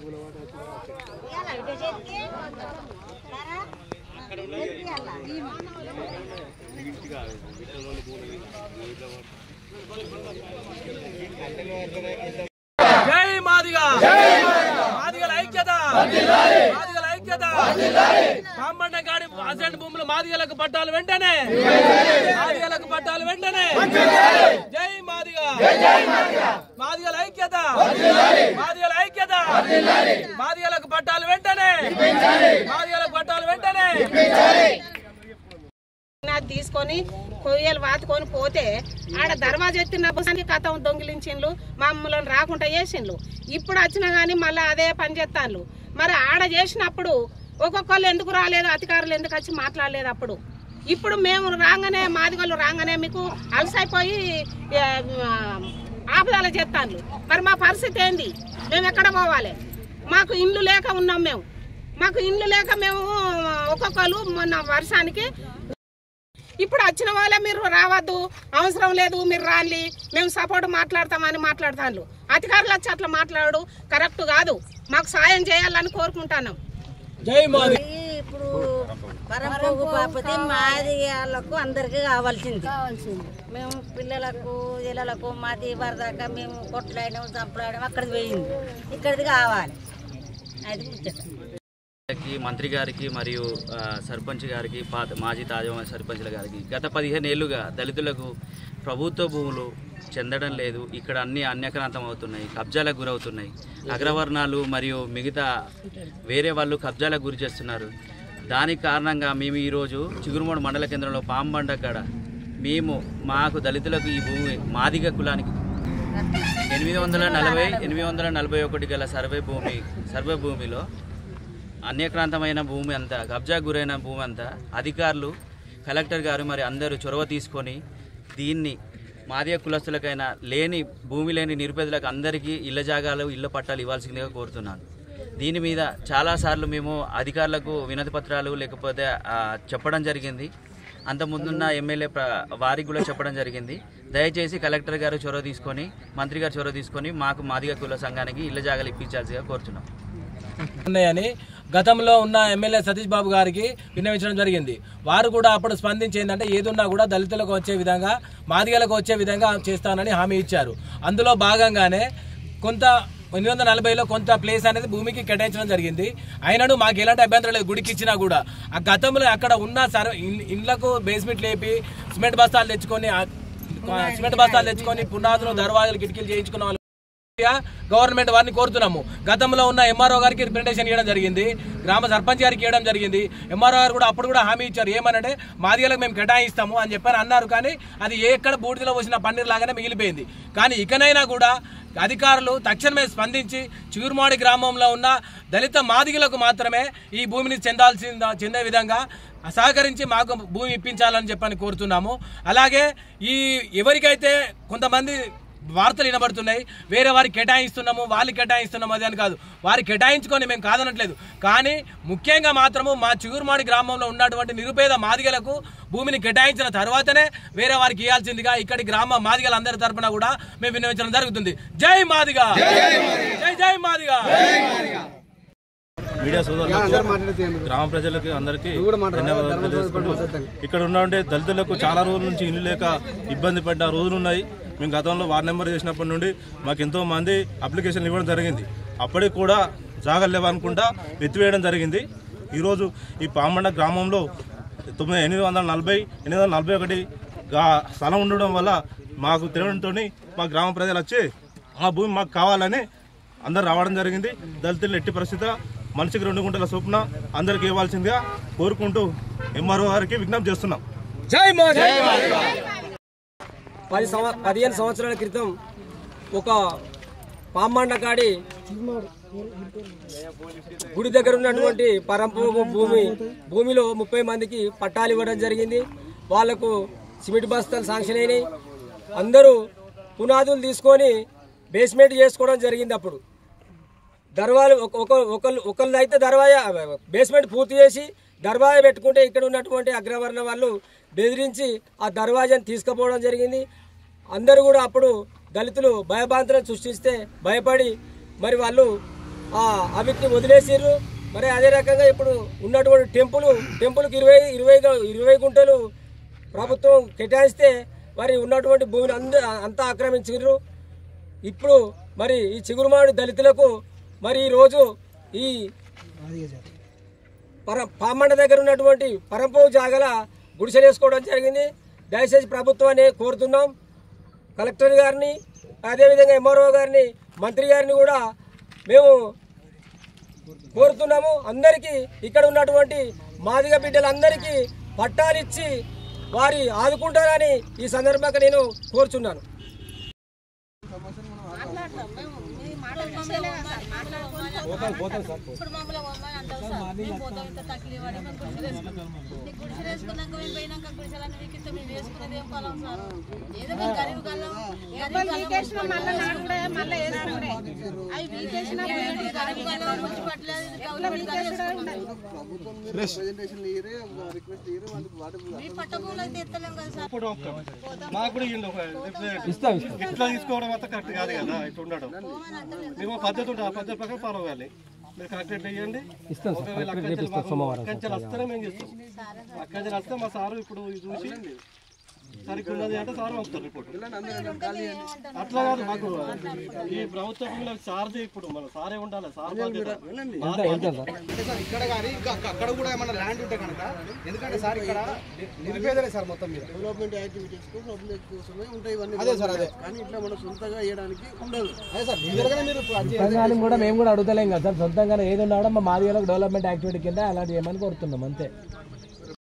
జై మాదిగా, మాదిగల ఐక్యత, మాదిగల ఐక్యత. పాంబండ గాడి అసెంట్ భూములు మాదిగలకు పట్టాలు వెంటనే, మాదిగలకు పట్టాలు వెంటనే. జై మాదిగా, మాదిగల ఐక్యత, మాదిగల ఐక్యత. మాదిగలకు పట్టాలు వెంటనే, మాదిగలకు పట్టాలు వెంటనే. తీసుకొని కొయ్యలు వాతుకొని పోతే ఆడ దర్వాజా ఎత్తిన కథం దొంగిలించిండ్లు, మమ్మల్ని రాకుండా చేసిండ్లు. ఇప్పుడు వచ్చినా గానీ మళ్ళీ అదే పని చేస్తాను. మరి ఆడ చేసినప్పుడు ఒక్కొక్కళ్ళు ఎందుకు రాలేదు, అధికారులు ఎందుకు వచ్చి మాట్లాడలేదు అప్పుడు? ఇప్పుడు మేము రాగానే, మాదిగోళ్ళు రాగానే మీకు అలసైపోయి ఆపదాలు చేస్తాను. మరి మా పరిస్థితి ఏంది? మేము ఎక్కడ పోవాలి? మాకు ఇండ్లు లేక ఉన్నాం. మాకు ఇండ్లు లేక మేము ఒక్కొక్కరు మొన్న వర్షానికి ఇప్పుడు వచ్చిన వాళ్ళే మీరు రావద్దు, అవసరం లేదు, మీరు రాలి, మేము సపోర్ట్ మాట్లాడతామని మాట్లాడతాను. అధికారులు వచ్చి అట్లా మాట్లాడు కరెక్ట్ కాదు. మాకు సాయం చేయాలని కోరుకుంటున్నాం. ఇప్పుడు పరంపోగు పాపతి మాదిగలకు అందరికి కావాల్సింది. మేము పిల్లలకు ఇళ్ళలకు మాది వరదాకా మేము కొట్లాడినాం, చంపలాడినాం, అక్కడికి పోయింది. ఇక్కడిది కావాలి. అది మంత్రి గారికి మరియు సర్పంచ్ గారికి, మాజీ తాజా సర్పంచ్ల గారికి గత 15 ఏళ్లుగా దళితులకు ప్రభుత్వ భూములు చెందడం లేదు. ఇక్కడ అన్ని అన్యక్రాంతం అవుతున్నాయి, కబ్జాలకు గురవుతున్నాయి. అగ్రవర్ణాలు మరియు మిగతా వేరే వాళ్ళు కబ్జాలకు గురి చేస్తున్నారు. దానికి కారణంగా మేము ఈరోజు చిగురుమూడు మండల కేంద్రంలో పాంబండ కాడ మాకు దళితులకు ఈ భూమి మాదిగ కులానికి 841 గల సర్వే భూమిలో అన్యక్రాంతమైన భూమి అంతా, కబ్జా గురైన భూమి అంతా అధికారులు, కలెక్టర్ గారు మరి అందరూ చొరవ తీసుకొని దీన్ని మాదిగ కులస్తులకైనా భూమి లేని నిరుపేదలకు అందరికీ ఇళ్ల జాగాలు, ఇళ్ల పట్టాలు ఇవ్వాల్సిందిగా కోరుతున్నాను. దీని మీద చాలాసార్లు మేము అధికారులకు వినతి పత్రాలు లేకపోతే చెప్పడం జరిగింది. అంతకుముందున్న ఎమ్మెల్యే వారికి కూడా చెప్పడం జరిగింది. దయచేసి కలెక్టర్ గారు చొరవ తీసుకొని, మంత్రి గారు చొరవ తీసుకొని మాకు మాదిగ కుల సంఘానికి ఇళ్ల జాగాలు ఇప్పించాల్సిగా కోరుతున్నాం. ఉన్నాయని గతంలో ఉన్న ఎమ్మెల్యే సతీష్ బాబు గారికి విన్నవించడం జరిగింది. వారు కూడా అప్పుడు స్పందించి ఏంటంటే ఏదున్నా కూడా దళితులకు వచ్చే విధంగా, మాదిగలకు వచ్చే విధంగా చేస్తానని హామీ ఇచ్చారు. అందులో భాగంగానే కొంత 840లో కొంత ప్లేస్ అనేది భూమికి కేటాయించడం జరిగింది. అయినను మాకు ఎలాంటి అభ్యంతరం లేదు. గుడికి ఇచ్చినా కూడా ఆ గతంలో అక్కడ ఉన్న ఇళ్లకు బేస్మెంట్ లేపి సిమెంట్ బస్తాలు తెచ్చుకొని పునాదులు, దర్వాజాలు, కిటికీలు చేయించుకున్న వాళ్ళు గవర్నమెంట్ వారిని కోరుతున్నాము. గతంలో ఉన్న ఎంఆర్ఓ గారికి రిప్రజెంటేషన్ ఇవ్వడం జరిగింది, గ్రామ సర్పంచ్ గారికి ఇవ్వడం జరిగింది. ఎంఆర్ఓ గారు కూడా అప్పుడు కూడా హామీ ఇచ్చారు, ఏమనంటే మాదిగలకు మేము కేటాయిస్తాము అని చెప్పని అన్నారు. కానీ అది ఎక్కడ బూడిదలో వచ్చిన పన్నీర్ లాగానే మిగిలిపోయింది. కానీ ఇకనైనా కూడా అధికారులు తక్షణమే స్పందించి చిగురుమాడి గ్రామంలో ఉన్న దళిత మాదిగలకు మాత్రమే ఈ భూమిని చెందే విధంగా సహకరించి మాకు భూమి ఇప్పించాలని చెప్పని కోరుతున్నాము. అలాగే ఎవరికైతే కొంతమంది వార్తలు వినబడుతున్నాయి, వేరే వారికి కేటాయిస్తున్నాము, వాళ్ళు కేటాయిస్తున్నాము, అది అని కాదు. వారు కేటాయించుకొని మేము కాదనట్లేదు. కానీ ముఖ్యంగా మాత్రము మా చిగురుమాడి గ్రామంలో ఉన్నటువంటి నిరుపేద మాదిగలకు భూమిని కేటాయించిన తర్వాతనే వేరే వారికి ఇవ్వాల్సిందిగా ఇక్కడి గ్రామ మాదిగలందరి తరఫున కూడా మేము విన్నవించడం జరుగుతుంది. జై మాదిగా, జై జై మాదిగా. మీడియా సోదరులకు, గ్రామ ప్రజలకు అందరికీ ధన్యవాదాలు తెలియజేసుకుంటూ, ఇక్కడ ఉన్నటువంటి దళితులకు చాలా రోజుల నుంచి ఇల్లు లేక ఇబ్బంది పడ్డ రోజులు ఉన్నాయి. మేము గతంలో వార్డు నెంబర్ చేసినప్పటి నుండి మాకు ఎంతో మంది అప్లికేషన్లు ఇవ్వడం జరిగింది. అప్పటికి కూడా జాగాలు లేవనుకుంటా ఎత్తివేయడం జరిగింది. ఈరోజు ఈ పాంబండ గ్రామంలో 841 స్థలం ఉండడం వల్ల మాకు తెలియడంతో మా గ్రామ ప్రజలు వచ్చి ఆ భూమి మాకు కావాలని అందరు రావడం జరిగింది. దళితులు ఎట్టి పరిస్థితి మనిషికి 2 గుంటల చొప్పున అందరికి ఇవ్వాల్సిందిగా కోరుకుంటూ ఎంఆర్ఓ గారికి విజ్ఞప్తి చేస్తున్నాం. జై మాదిగా. 15 సంవత్సరాల క్రితం ఒక పాంబండ కాడి గుడి దగ్గర ఉన్నటువంటి పరంపోగు భూమిలో 30 మందికి పట్టాలు ఇవ్వడం జరిగింది. వాళ్లకు సిమెంట్ బస్తాలు శాంక్షన్ అయినాయి. అందరూ పునాదులు తీసుకొని బేస్మెంట్ చేసుకోవడం జరిగింది. అప్పుడు దర్వాజా ఒకళ్ళు అయితే దర్వాజా బేస్మెంట్ పూర్తి చేసి దర్వాజా పెట్టుకుంటే ఇక్కడ ఉన్నటువంటి అగ్రవర్ణ వాళ్ళు బెదిరించి ఆ దర్వాజాను తీసుకుపోవడం జరిగింది. అందరూ కూడా అప్పుడు దళితులు భయభ్రాంతులను సృష్టిస్తే భయపడి మరి వాళ్ళు వీటిని వదిలేసిర్రు. మరి అదే రకంగా ఇప్పుడు ఉన్నటువంటి టెంపుల్కి 20 గుంటలు ప్రభుత్వం కేటాయిస్తే మరి ఉన్నటువంటి భూమిని అంతా ఆక్రమించారు. ఇప్పుడు మరి ఈ చిగురుమాడి దళితులకు మరి ఈరోజు ఈ పామండ దగ్గర ఉన్నటువంటి పరంపోగు జాగల గుడిసెలు వేసుకోవడం జరిగింది. దయచేసి ప్రభుత్వాన్ని కోరుతున్నాం, కలెక్టర్ గారిని, అదేవిధంగా ఎంఆర్ఓ గారిని, మంత్రి గారిని కూడా మేము కోరుతున్నాము. అందరికీ ఇక్కడ ఉన్నటువంటి మాదిగ బిడ్డలందరికీ పట్టాలిచ్చి వారి ఆదుకుంటారని ఈ సందర్భంగా నేను కోరుచున్నాను. ఇట్లా తీసుకోవడం అంతా కరెక్ట్ కాదు కదా. ఇట్లా ఉండడం మేము పద్ధతి ఉంటుంది, ఆ పద్ధతి ప్రకారం ఫాలో అవ్వాలి. మీరు కరెక్ట్ ఇవ్వండి. అక్కడి వస్తేనే మేము చేస్తాం. అక్కడి వస్తే మా సారు ఇప్పుడు చూసి సరిగ్గా ఉన్నది అంటే సార్ పంపుతారు రిపోర్ట్. అట్లా కాదు, మాకు ఈ ప్రభుత్వం సార్ది ఇప్పుడు మన సారే ఉండాలి. సార్ ఇక్కడ కానీ అక్కడ కూడా ఏమన్నా ల్యాండ్ ఉంటే కనుక, ఎందుకంటే సార్ ఇక్కడ నిరుపేదలే సార్ మొత్తం మీద డెవలప్మెంట్ యాక్టివిటీస్ పబ్లిక్ కోసమే ఉంటాయి ఇవన్నీ. అదే సార్, అదే కానీ ఇట్లా మనం సొంతంగా వేయడానికి ఉండదు. అదే సార్, మీరు కూడా మేము కూడా అడుగుతలేం కదా సార్. సొంతంగా ఏది ఉన్నా కూడా మా మాదిగలకు డెవలప్మెంట్ యాక్టివిటీ కింద అలాంటి ఏమని కోరుతున్నాం అంతే.